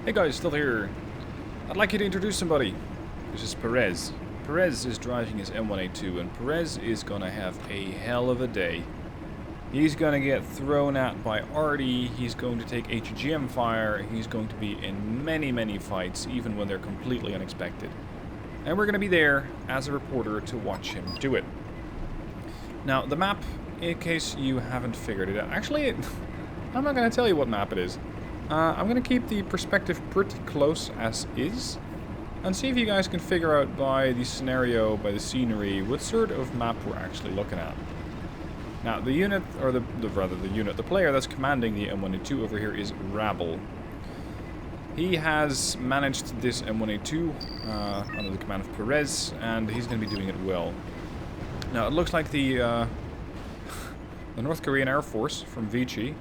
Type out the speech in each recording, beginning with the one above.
Hey guys, still here. I'd like you to introduce somebody. This is Perez. Perez is driving his M1A2 and Perez is gonna have a hell of a day. He's gonna get thrown at by Artie, he's going to take ATMG fire, he's going to be in many fights, even when they're completely unexpected. And we're gonna be there as a reporter to watch him do it. Now, the map, in case you haven't figured it out, actually, I'm not gonna tell you what map it is. I'm going to keep the perspective pretty close as is, and see if you guys can figure out by the scenario, by the scenery, what sort of map we're actually looking at. Now, the unit, or the player that's commanding the M1A2 over here is Rabble. He has managed this M1A2 under the command of Perez, and he's going to be doing it well. Now, it looks like the North Korean Air Force from Vichy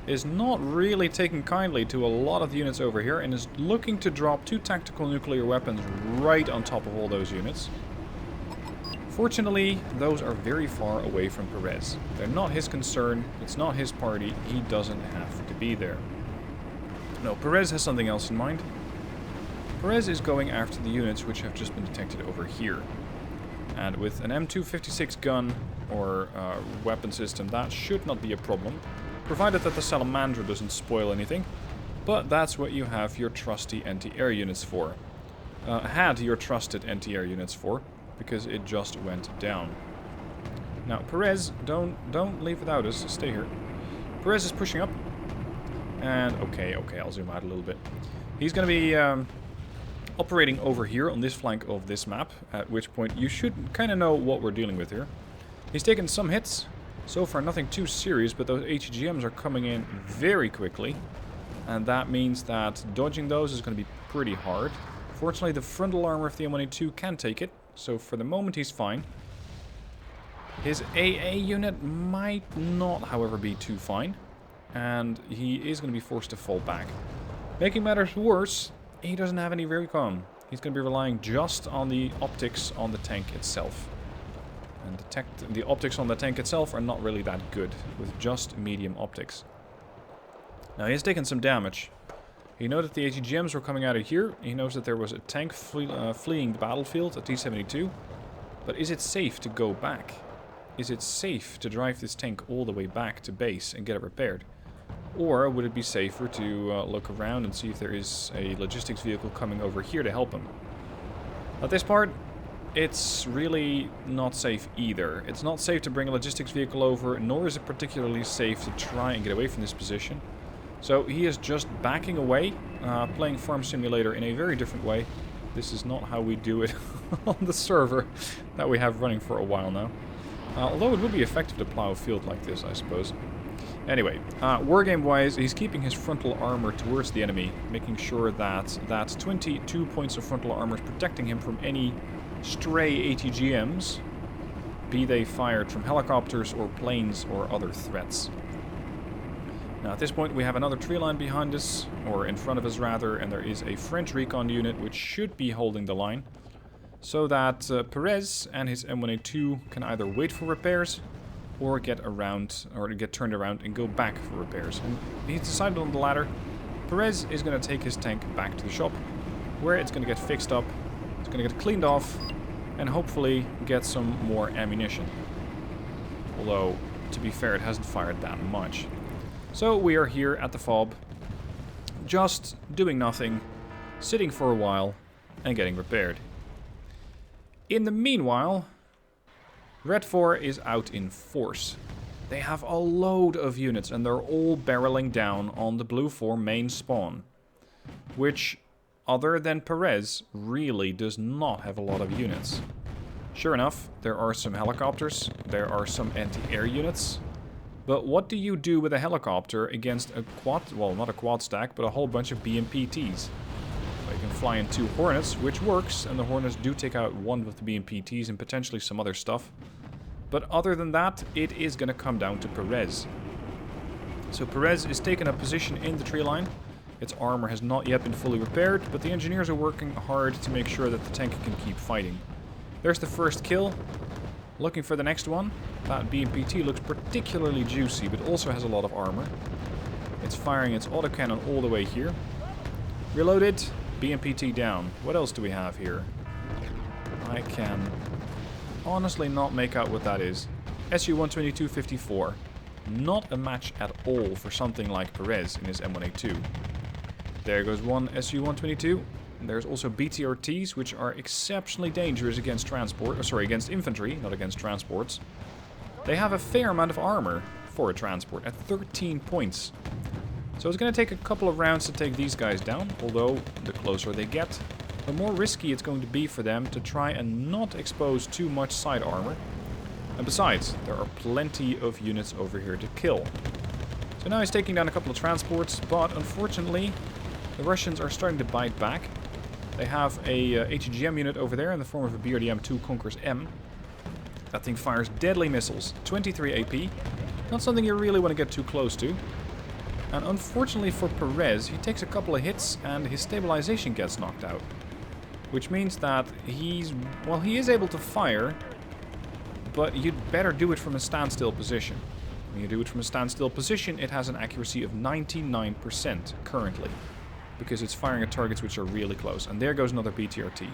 is not really taking kindly to a lot of the units over here and is looking to drop 2 tactical nuclear weapons right on top of all those units. Fortunately, those are very far away from Perez. They're not his concern, it's not his party, he doesn't have to be there. No, Perez has something else in mind. Perez is going after the units which have just been detected over here. And with an M256 gun or weapon system, that should not be a problem. Provided that the Salamander doesn't spoil anything. But that's what you have your trusty anti-air units for. Had your trusted anti-air units for, because it just went down. Now, Perez, don't leave without us, stay here. Perez is pushing up. And, okay, I'll zoom out a little bit. He's going to be operating over here on this flank of this map, at which point you should kind of know what we're dealing with here. He's taken some hits. So far, nothing too serious, but those ATGMs are coming in very quickly. And that means that dodging those is going to be pretty hard. Fortunately, the frontal armor of the M1A2 can take it. So for the moment, he's fine. His AA unit might not, however, be too fine. And he is going to be forced to fall back. Making matters worse, he doesn't have any recon. He's going to be relying just on the optics on the tank itself. And the optics on the tank itself are not really that good, with just medium optics. Now, he has taken some damage. He knows that the ATGMs were coming out of here. He knows that there was a tank fleeing the battlefield, a T-72. But is it safe to go back? Is it safe to drive this tank all the way back to base and get it repaired? Or would it be safer to look around and see if there is a logistics vehicle coming over here to help him? At this part, it's really not safe either. It's not safe to bring a logistics vehicle over, nor is it particularly safe to try and get away from this position. So he is just backing away, playing Farm Simulator in a very different way. This is not how we do it on the server that we have running for a while now. Although it would be effective to plow a field like this, I suppose. Anyway, wargame-wise, he's keeping his frontal armor towards the enemy, making sure that 22 points of frontal armor is protecting him from any stray ATGMs, be they fired from helicopters or planes or other threats. Now at this point we have another tree line behind us, or in front of us rather, and there is a French recon unit which should be holding the line, so that Perez and his M1A2 can either wait for repairs or get turned around and go back for repairs. And he's decided on the latter. Perez is going to take his tank back to the shop, where it's going to get fixed up. It's going to get cleaned off and hopefully get some more ammunition. Although, to be fair, it hasn't fired that much. So we are here at the FOB, just doing nothing, sitting for a while, and getting repaired. In the meanwhile, Red 4 is out in force. They have a load of units and they're all barreling down on the Blue 4 main spawn, which, other than Perez, really does not have a lot of units. Sure enough, there are some helicopters, there are some anti-air units, but what do you do with a helicopter against a quad, well, not a quad stack, but a whole bunch of BMPTs? Well, you can fly in 2 Hornets, which works, and the Hornets do take out one of the BMPTs and potentially some other stuff. But other than that, it is going to come down to Perez. So Perez is taking a position in the tree line. Its armor has not yet been fully repaired, but the engineers are working hard to make sure that the tank can keep fighting. There's the first kill. Looking for the next one. That BMPT looks particularly juicy, but also has a lot of armor. It's firing its autocannon all the way here. Reloaded. BMPT down. What else do we have here? I can honestly not make out what that is. SU-122-54. Not a match at all for something like Perez in his M1A2. There goes one SU-122. There's also BTRTs, which are exceptionally dangerous against against infantry, not against transports. They have a fair amount of armor for a transport at 13 points. So it's going to take a couple of rounds to take these guys down, although the closer they get, the more risky it's going to be for them to try and not expose too much side armor. And besides, there are plenty of units over here to kill. So now he's taking down a couple of transports, but unfortunately, the Russians are starting to bite back. They have a ATGM unit over there in the form of a BRDM-2 Conquerors M. That thing fires deadly missiles, 23 AP. Not something you really want to get too close to. And unfortunately for Perez, he takes a couple of hits and his stabilization gets knocked out. Which means that he is able to fire, but you'd better do it from a standstill position. When you do it from a standstill position, it has an accuracy of 99% currently, because it's firing at targets which are really close. And there goes another BTRT.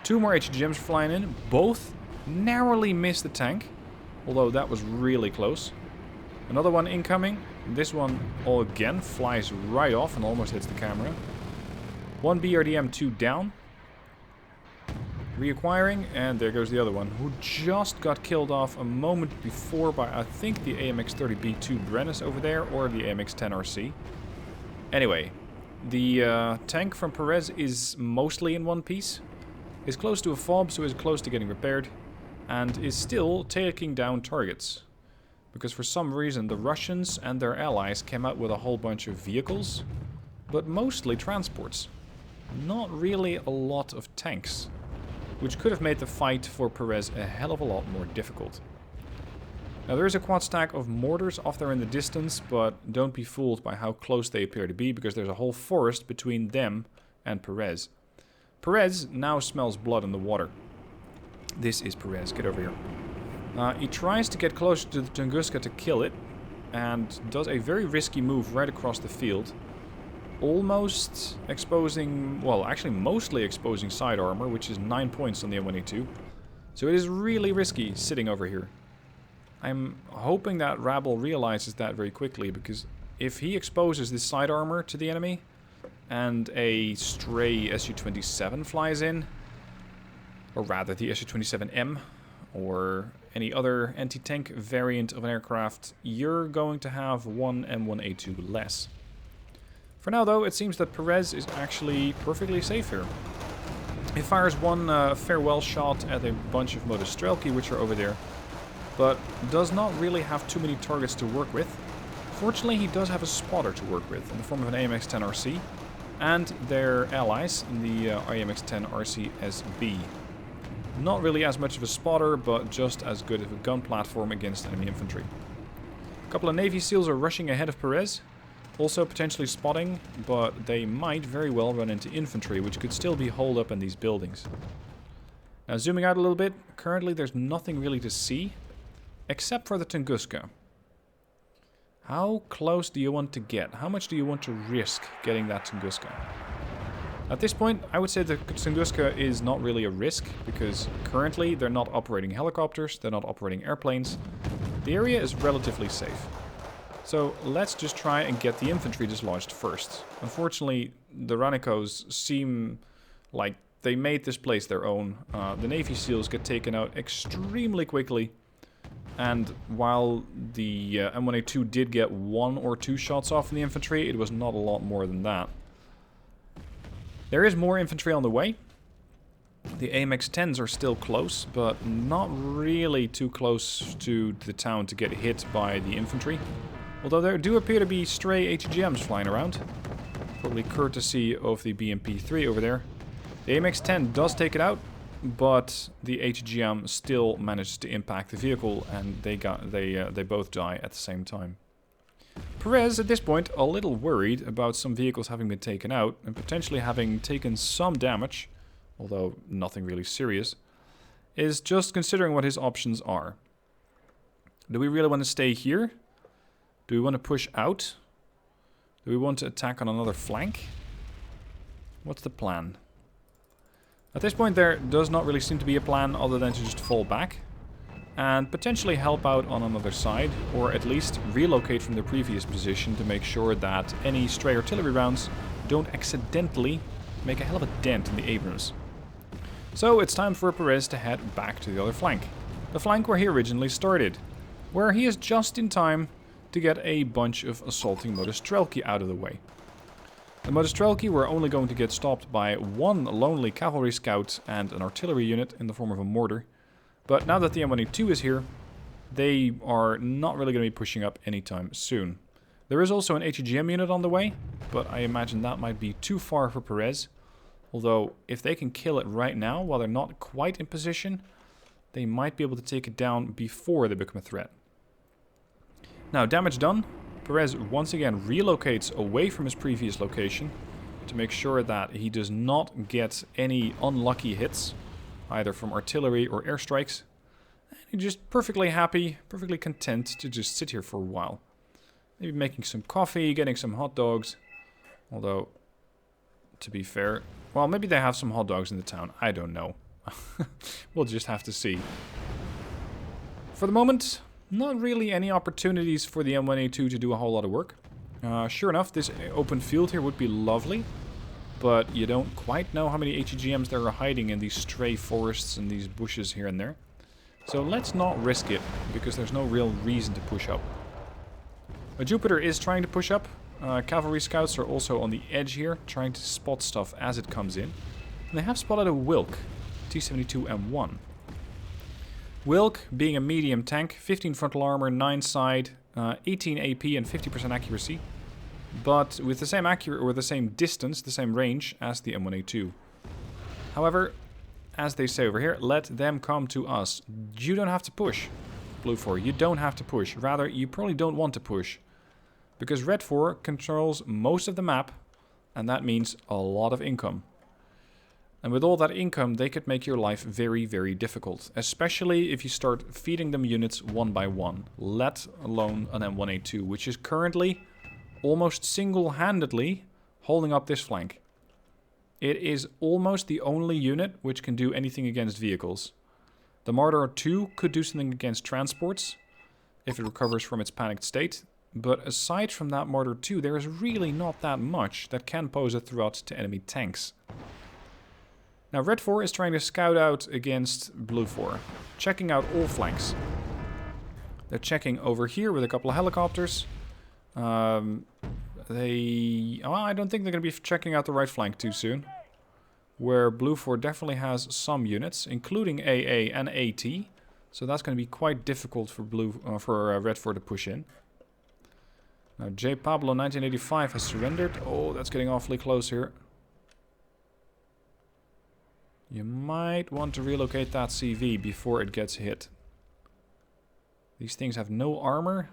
Two more HGMs flying in, both narrowly missed the tank, although that was really close. Another one incoming. This one, again, flies right off and almost hits the camera. One BRDM-2 down. Reacquiring, and there goes the other one, who just got killed off a moment before by, I think, the AMX-30B2 Brennus over there, or the AMX-10RC. Anyway, the tank from Perez is mostly in one piece. Is close to a fob, so is close to getting repaired, and is still taking down targets. Because for some reason the Russians and their allies came out with a whole bunch of vehicles, but mostly transports. Not really a lot of tanks, which could have made the fight for Perez a hell of a lot more difficult. Now there is a quad stack of mortars off there in the distance, but don't be fooled by how close they appear to be, because there's a whole forest between them and Perez. Perez now smells blood in the water. This is Perez, get over here. He tries to get closer to the Tunguska to kill it, and does a very risky move right across the field. Almost exposing, well, actually mostly exposing side armor, which is 9 points on the M1A2. So it is really risky sitting over here. I'm hoping that Rabble realizes that very quickly, because if he exposes this side armor to the enemy, and a stray Su-27 flies in, or rather the Su-27M, or any other anti-tank variant of an aircraft, you're going to have one M1A2 less. For now, though, it seems that Perez is actually perfectly safe here. He fires one farewell shot at a bunch of Motostrelki, which are over there, but does not really have too many targets to work with. Fortunately, he does have a spotter to work with, in the form of an AMX-10RC, and their allies in the AMX-10RC-SB. Not really as much of a spotter, but just as good of a gun platform against enemy infantry. A couple of Navy SEALs are rushing ahead of Perez, also potentially spotting, but they might very well run into infantry, which could still be holed up in these buildings. Now zooming out a little bit, currently there's nothing really to see, except for the Tunguska. How close do you want to get? How much do you want to risk getting that Tunguska? At this point, I would say the Tunguska is not really a risk, because currently they're not operating helicopters, they're not operating airplanes. The area is relatively safe. So let's just try and get the infantry dislodged first. Unfortunately, the Ranikos seem like they made this place their own. The Navy SEALs get taken out extremely quickly. And while the M1A2 did get 1 or 2 shots off in the infantry, it was not a lot more than that. There is more infantry on the way. The AMX-10s are still close, but not really too close to the town to get hit by the infantry. Although there do appear to be stray HGMs flying around. Probably courtesy of the BMP-3 over there. The AMX-10 does take it out, but the HGM still manages to impact the vehicle, and they both die at the same time. Perez, at this point, a little worried about some vehicles having been taken out, and potentially having taken some damage, although nothing really serious, is just considering what his options are. Do we really want to stay here? Do we want to push out? Do we want to attack on another flank? What's the plan? At this point there does not really seem to be a plan other than to just fall back and potentially help out on another side, or at least relocate from the previous position to make sure that any stray artillery rounds don't accidentally make a hell of a dent in the Abrams. So it's time for Perez to head back to the other flank. The flank where he originally started, where he is just in time to get a bunch of assaulting Modestrelki out of the way. The Modestrelki were only going to get stopped by one lonely cavalry scout and an artillery unit in the form of a mortar. But now that the M1A2 is here, they are not really going to be pushing up anytime soon. There is also an ATGM unit on the way, but I imagine that might be too far for Perez. Although, if they can kill it right now while they're not quite in position, they might be able to take it down before they become a threat. Now, damage done. Perez once again relocates away from his previous location to make sure that he does not get any unlucky hits, either from artillery or airstrikes. And he's just perfectly happy, perfectly content to just sit here for a while. Maybe making some coffee, getting some hot dogs. Although, to be fair, well, maybe they have some hot dogs in the town. I don't know. We'll just have to see. For the moment, not really any opportunities for the M1A2 to do a whole lot of work. Sure enough, this open field here would be lovely, but you don't quite know how many ATGMs there are hiding in these stray forests and these bushes here and there. So let's not risk it, because there's no real reason to push up. A Jupiter is trying to push up. Cavalry scouts are also on the edge here, trying to spot stuff as it comes in. And they have spotted a Wilk, T-72M1. Wilk, being a medium tank, 15 frontal armor, 9 side, 18 AP and 50% accuracy, but with the same the same distance, the same range as the M1A2. However, as they say over here, let them come to us. You don't have to push, Blue 4. You don't have to push. Rather, you probably don't want to push, because Red 4 controls most of the map, and that means a lot of income. And with all that income, they could make your life very, very difficult. Especially if you start feeding them units one by one. Let alone an M1A2, which is currently almost single-handedly holding up this flank. It is almost the only unit which can do anything against vehicles. The Marder 2 could do something against transports, if it recovers from its panicked state. But aside from that Marder 2, there is really not that much that can pose a threat to enemy tanks. Now, Red 4 is trying to scout out against Blue 4, checking out all flanks. They're checking over here with a couple of helicopters. I don't think they're going to be checking out the right flank too soon, where Blue 4 definitely has some units, including AA and AT. So that's going to be quite difficult for Red 4 to push in. Now, J. Pablo 1985 has surrendered. Oh, that's getting awfully close here. You might want to relocate that CV before it gets hit. These things have no armor.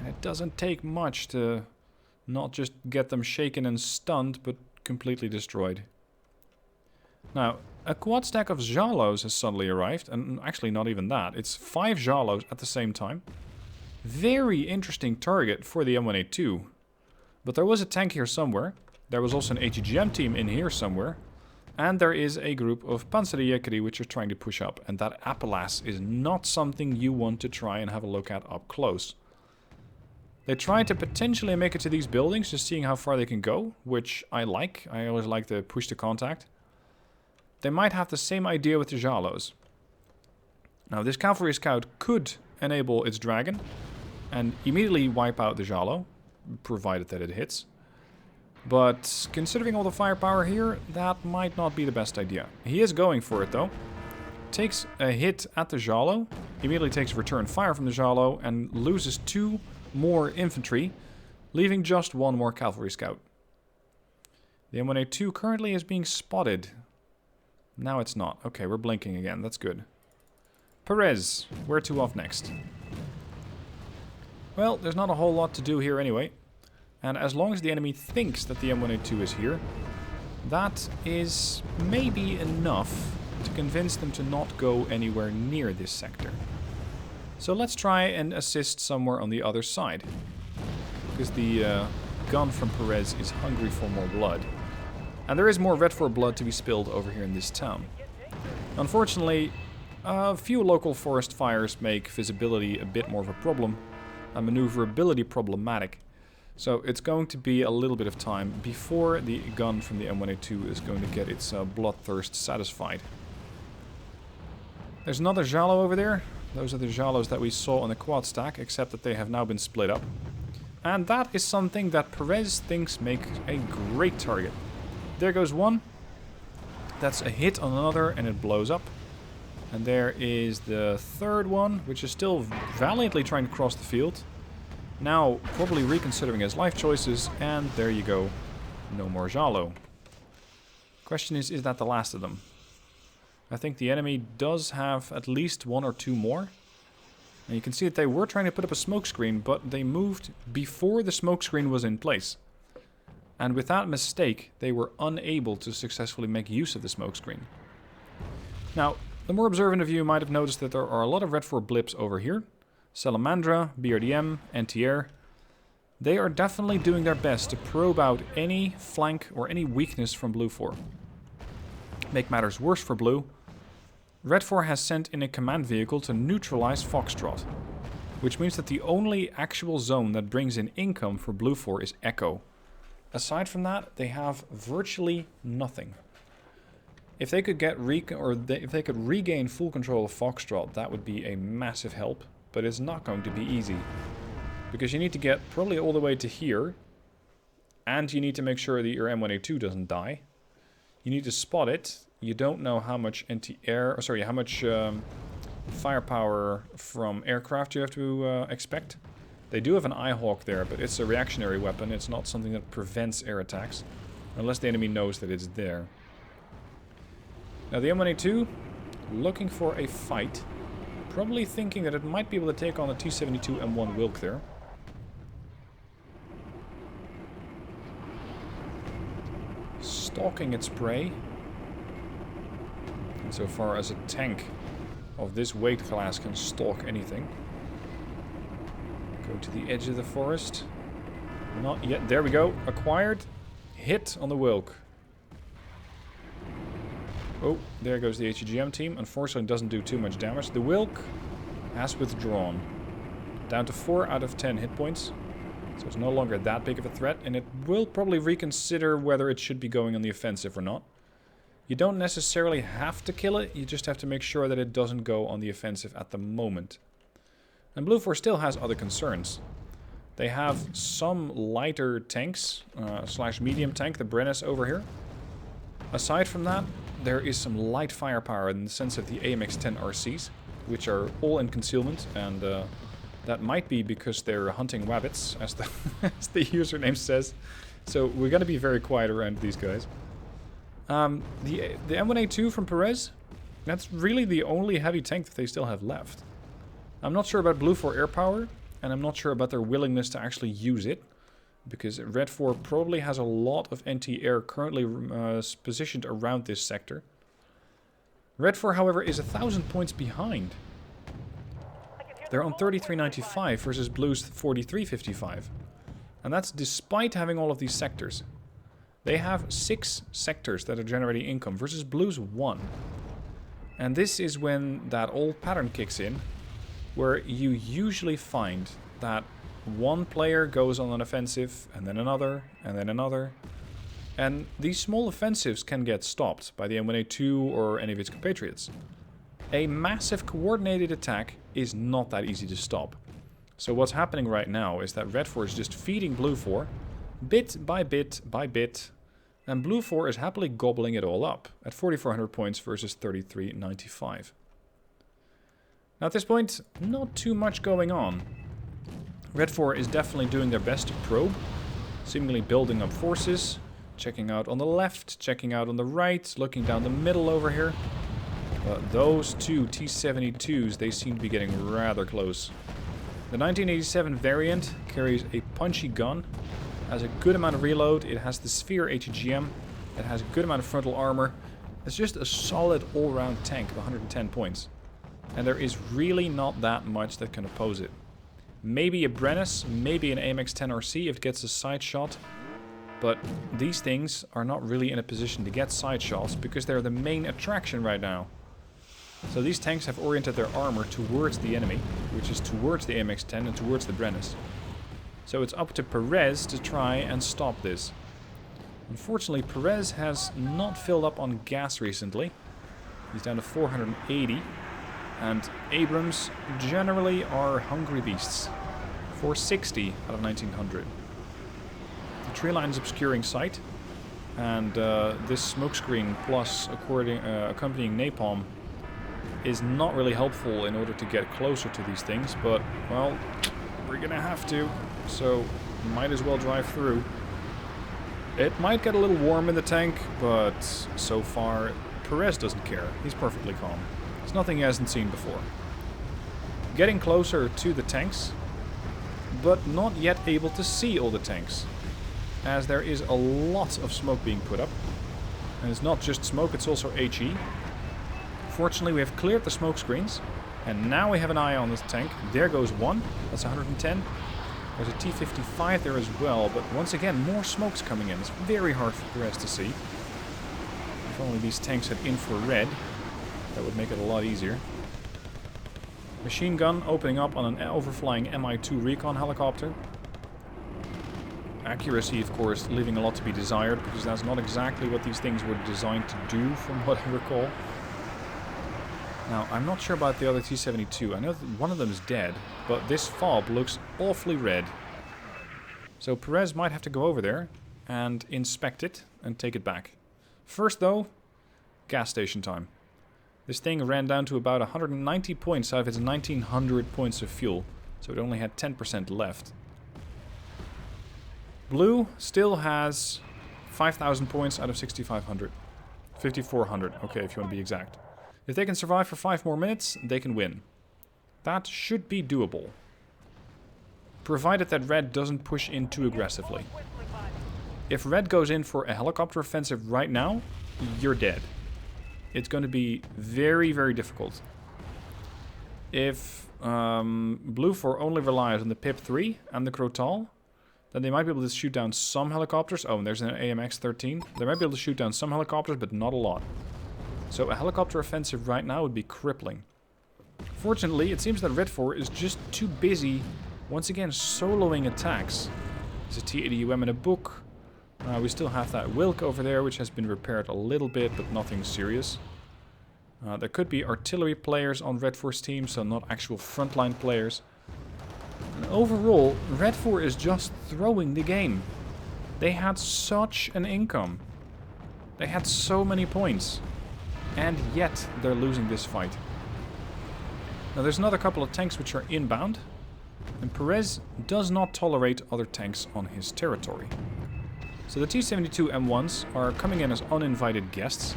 And it doesn't take much to not just get them shaken and stunned, but completely destroyed. Now, a quad stack of Jalos has suddenly arrived. And actually not even that. It's 5 Jalos at the same time. Very interesting target for the M1A2. But there was a tank here somewhere. There was also an ATGM team in here somewhere. And there is a group of Panzerjägeri which are trying to push up. And that Appalachian is not something you want to try and have a look at up close. They try to potentially make it to these buildings, just seeing how far they can go, which I like. I always like to push to contact. They might have the same idea with the Jalos. Now, this cavalry scout could enable its dragon and immediately wipe out the Jalo, provided that it hits. But considering all the firepower here, that might not be the best idea. He is going for it though. Takes a hit at the Jalo, immediately takes return fire from the Jalo, and loses 2 more infantry, leaving just 1 more cavalry scout. The M1A2 currently is being spotted. Now it's not. Okay, we're blinking again. That's good. Perez, where to off next? Well, there's not a whole lot to do here anyway. And as long as the enemy thinks that the M1A2 is here, that is maybe enough to convince them to not go anywhere near this sector. So let's try and assist somewhere on the other side. Because the gun from Perez is hungry for more blood. And there is more Red 4 blood to be spilled over here in this town. Unfortunately, a few local forest fires make visibility a bit more of a problem, and maneuverability problematic. So it's going to be a little bit of time before the gun from the M1A2 is going to get its bloodthirst satisfied. There's another Jalo over there. Those are the Jalos that we saw on the quad stack, except that they have now been split up. And that is something that Perez thinks makes a great target. There goes one. That's a hit on another and it blows up. And there is the third one, which is still valiantly trying to cross the field. Now, probably reconsidering his life choices, and there you go. No more Jalo. Question is that the last of them? I think the enemy does have at least one or two more. And you can see that they were trying to put up a smokescreen, but they moved before the smokescreen was in place. And with that mistake, they were unable to successfully make use of the smokescreen. Now, the more observant of you might have noticed that there are a lot of Red 4 blips over here. Salamandra, BRDM, anti-air. They are definitely doing their best to probe out any flank or any weakness from Blue 4. Make matters worse for Blue, Red 4 has sent in a command vehicle to neutralize Foxtrot, which means that the only actual zone that brings in income for Blue 4 is Echo. Aside from that, they have virtually nothing. If they could get if they could regain full control of Foxtrot, that would be a massive help, but it's not going to be easy. Because you need to get probably all the way to here, and you need to make sure that your M1A2 doesn't die. You need to spot it. You don't know how much anti-air, how much firepower from aircraft you have to expect. They do have an Eyehawk there, but it's a reactionary weapon. It's not something that prevents air attacks, unless the enemy knows that it's there. Now the M1A2, looking for a fight, probably thinking that it might be able to take on the T-72 M1 Wilk there. Stalking its prey. Insofar as a tank of this weight class can stalk anything. Go to the edge of the forest. Not yet. There we go. Acquired. Hit on the Wilk. Oh, there goes the HEGM team. Unfortunately, it doesn't do too much damage. The Wilk has withdrawn. Down to 4 out of 10 hit points. So it's no longer that big of a threat, and it will probably reconsider whether it should be going on the offensive or not. You don't necessarily have to kill it, you just have to make sure that it doesn't go on the offensive at the moment. And Blue 4 still has other concerns. They have some lighter tanks, slash medium tank, the Brendryen over here. Aside from that, there is some light firepower in the sense of the AMX-10 RCs, which are all in concealment, and that might be because they're hunting wabbits, as the, as the username says. So we're going to be very quiet around these guys. The M1A2 from Perez, that's really the only heavy tank that they still have left. I'm not sure about Blue 4 air power, and I'm not sure about their willingness to actually use it, because Red 4 probably has a lot of anti-air currently positioned around this sector. Red 4, however, is 1,000 points behind. They're on 33.95 versus Blue's 43.55. And that's despite having all of these sectors. They have 6 sectors that are generating income versus Blue's 1. And this is when that old pattern kicks in, where you usually find that one player goes on an offensive, and then another, and then another. And these small offensives can get stopped by the M1A2 or any of its compatriots. A massive coordinated attack is not that easy to stop. So what's happening right now is that Red 4 is just feeding Blue 4, bit by bit by bit, and Blue 4 is happily gobbling it all up at 4,400 points versus 33.95. Now at this point, not too much going on. Red 4 is definitely doing their best to probe, seemingly building up forces, checking out on the left, checking out on the right, looking down the middle over here. But those two T-72s, they seem to be getting rather close. The 1987 variant carries a punchy gun, has a good amount of reload, it has the Sphere HEGM, it has a good amount of frontal armor. It's just a solid all-round tank of 110 points. And there is really not that much that can oppose it. Maybe a Brendryen, maybe an AMX-10 RC if it gets a side shot. But these things are not really in a position to get side shots because they're the main attraction right now. So these tanks have oriented their armor towards the enemy, which is towards the AMX-10 and towards the Brennus. So it's up to Perez to try and stop this. Unfortunately, Perez has not filled up on gas recently. He's down to 480. And Abrams generally are hungry beasts. 460 out of 1900. The tree line is obscuring sight. And this smokescreen plus accompanying napalm is not really helpful in order to get closer to these things. But, well, we're gonna have to. So, might as well drive through. It might get a little warm in the tank, but so far, Perez doesn't care. He's perfectly calm. It's nothing he hasn't seen before. Getting closer to the tanks, but not yet able to see all the tanks, as there is a lot of smoke being put up. And it's not just smoke, it's also HE. Fortunately, we have cleared the smoke screens, and now we have an eye on this tank. There goes one. That's 110. There's a T-55 there as well, but once again, more smoke's coming in. It's very hard for Perez to see. If only these tanks had infrared, that would make it a lot easier. Machine gun opening up on an overflying Mi-2 recon helicopter. Accuracy, of course, leaving a lot to be desired, because that's not exactly what these things were designed to do, from what I recall. Now, I'm not sure about the other T-72. I know that one of them is dead, but this fob looks awfully red. So Perez might have to go over there and inspect it and take it back. First, though, gas station time. This thing ran down to about 190 points out of its 1900 points of fuel, so it only had 10% left. Blue still has 5,000 points out of 6,500. 5,400, okay, if you want to be exact. If they can survive for 5 more minutes, they can win. That should be doable. Provided that Red doesn't push in too aggressively. If Red goes in for a helicopter offensive right now, you're dead. It's going to be very, very difficult. If Blue 4 only relies on the PIP-3 and the Crotal, then they might be able to shoot down some helicopters. Oh, and there's an AMX-13. They might be able to shoot down some helicopters, but not a lot. So a helicopter offensive right now would be crippling. Fortunately, it seems that Red 4 is just too busy, once again, soloing attacks. There's a T-80UM in a book. We still have that Wilk over there, which has been repaired a little bit, but nothing serious. There could be artillery players on Red 4's team, so not actual frontline players. And overall, Red 4 is just throwing the game. They had such an income. They had so many points. And yet, they're losing this fight. Now, there's another couple of tanks which are inbound. And Perez does not tolerate other tanks on his territory. So the T-72 M1s are coming in as uninvited guests.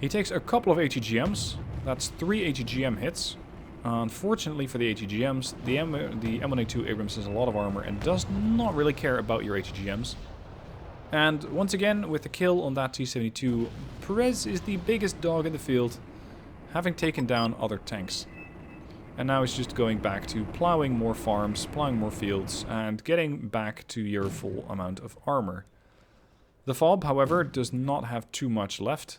He takes a couple of ATGMs. That's 3 ATGM hits. Unfortunately for the ATGMs, the M1A2 Abrams has a lot of armor and does not really care about your ATGMs. And once again, with the kill on that T-72, Perez is the biggest dog in the field, having taken down other tanks. And now it's just going back to plowing more farms, plowing more fields, and getting back to your full amount of armor. The FOB, however, does not have too much left,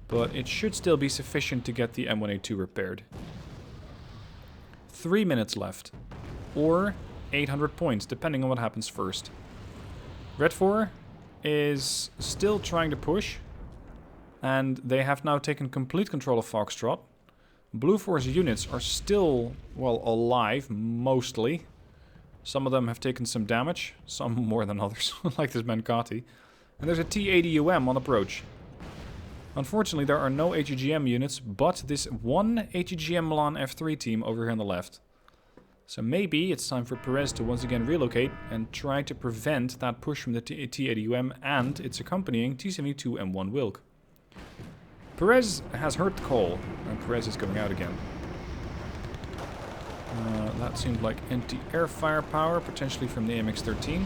but it should still be sufficient to get the M1A2 repaired. 3 minutes left, or 800 points, depending on what happens first. Red 4 is still trying to push, and they have now taken complete control of Foxtrot. Blue 4's units are still, well, alive, mostly. Some of them have taken some damage, some more than others, like this Mancati. And there's a T-80UM on approach. Unfortunately, there are no HEGM units, but this one HEGM Milan F3 team over here on the left. So maybe it's time for Perez to once again relocate and try to prevent that push from the T-80UM and its accompanying T-72 M1 Wilk. Perez has heard the call, and Perez is going out again. That seemed like anti-air firepower, potentially from the AMX-13.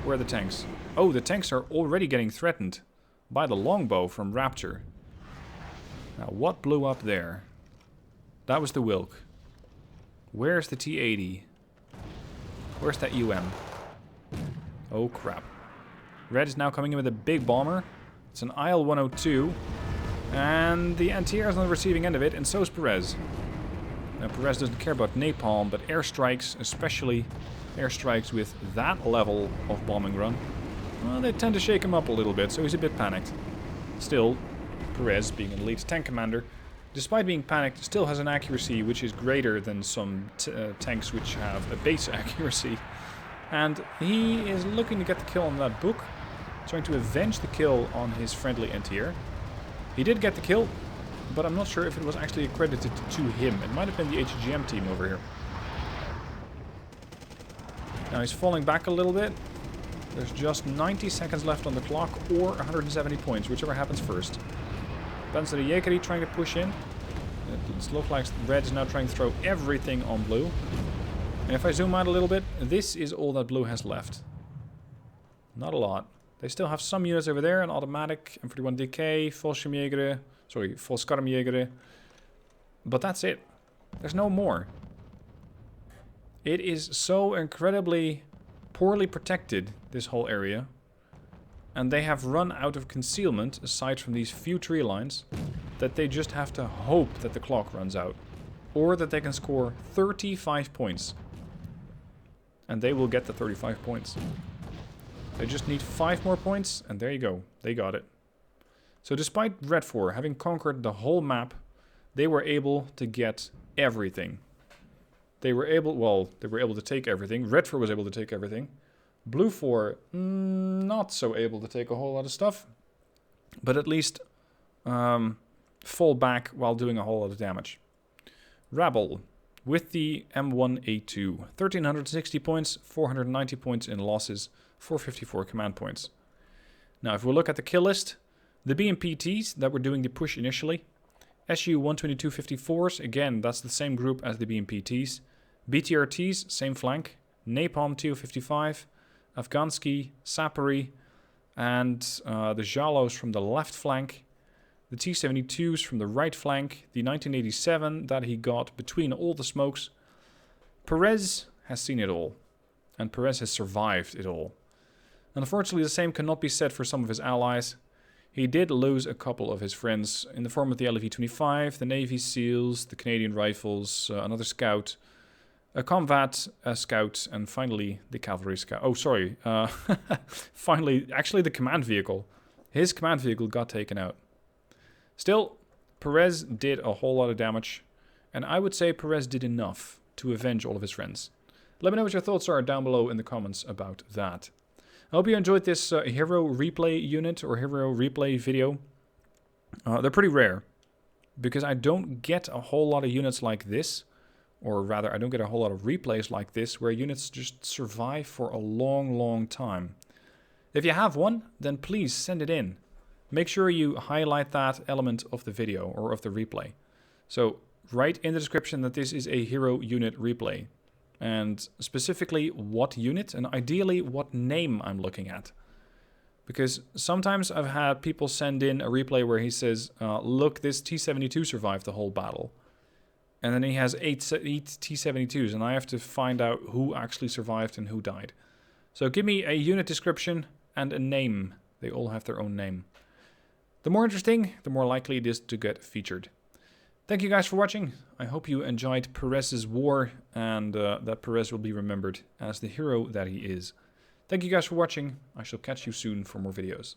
Where are the tanks? Oh, the tanks are already getting threatened by the longbow from Rapture. Now, what blew up there? That was the Wilk. Where's the T-80? Where's that UM? Oh, crap. Red is now coming in with a big bomber. It's an IL-102. And the anti-air is on the receiving end of it, and so is Perez. Now, Perez doesn't care about napalm, but airstrikes, especially airstrikes with that level of bombing run, well, they tend to shake him up a little bit, so he's a bit panicked. Still, Perez, being an elite tank commander, despite being panicked, still has an accuracy which is greater than some tanks which have a base accuracy. And he is looking to get the kill on that book, trying to avenge the kill on his friendly anti-air. He did get the kill, but I'm not sure if it was actually accredited to him. It might have been the ATMG team over here. Now he's falling back a little bit. There's just 90 seconds left on the clock, or 170 points, whichever happens first. Panzer Jägeri trying to push in. It looks like Red is now trying to throw everything on Blue. And if I zoom out a little bit, this is all that Blue has left. Not a lot. They still have some units over there, an automatic, M41DK, Fallschirmjäger, sorry, Vollskarmjäger. But that's it. There's no more. It is so incredibly poorly protected, this whole area. And they have run out of concealment, aside from these few tree lines, that they just have to hope that the clock runs out. Or that they can score 35 points. And they will get the 35 points. They just need 5 more points, and there you go. They got it. So despite Red 4 having conquered the whole map, they were able to get everything. They were able to take everything. Red 4 was able to take everything. Blue 4, not so able to take a whole lot of stuff. But at least fall back while doing a whole lot of damage. Rabble, with the M1A2. 1360 points, 490 points in losses, 454 command points. Now, if we look at the kill list, the BMPTs that were doing the push initially, SU-12254s, again, that's the same group as the BMPTs. BTRTs, same flank. Napalm Tu-55, Afghansky, Sapari, and the Jalos from the left flank. The T-72s from the right flank. The 1987 that he got between all the smokes. Perez has seen it all. And Perez has survived it all. Unfortunately, the same cannot be said for some of his allies. He did lose a couple of his friends in the form of the LV-25, the Navy SEALs, the Canadian Rifles, another scout, a combat scout, and finally the cavalry scout. Oh, sorry. Finally, actually the command vehicle. His command vehicle got taken out. Still, Perez did a whole lot of damage, and I would say Perez did enough to avenge all of his friends. Let me know what your thoughts are down below in the comments about that. I hope you enjoyed this hero replay unit or hero replay video. They're pretty rare, because I don't get a whole lot of units like this, or rather I don't get a whole lot of replays like this where units just survive for a long, long time. If you have one, then please send it in. Make sure you highlight that element of the video or of the replay. So write in the description that this is a hero unit replay. And specifically what unit and ideally what name I'm looking at. Because sometimes I've had people send in a replay where he says, look, this T-72 survived the whole battle. And then he has 8 T-72s and I have to find out who actually survived and who died. So give me a unit description and a name. They all have their own name. The more interesting, the more likely it is to get featured. Thank you guys for watching. I hope you enjoyed Perez's war and that Perez will be remembered as the hero that he is. Thank you guys for watching. I shall catch you soon for more videos.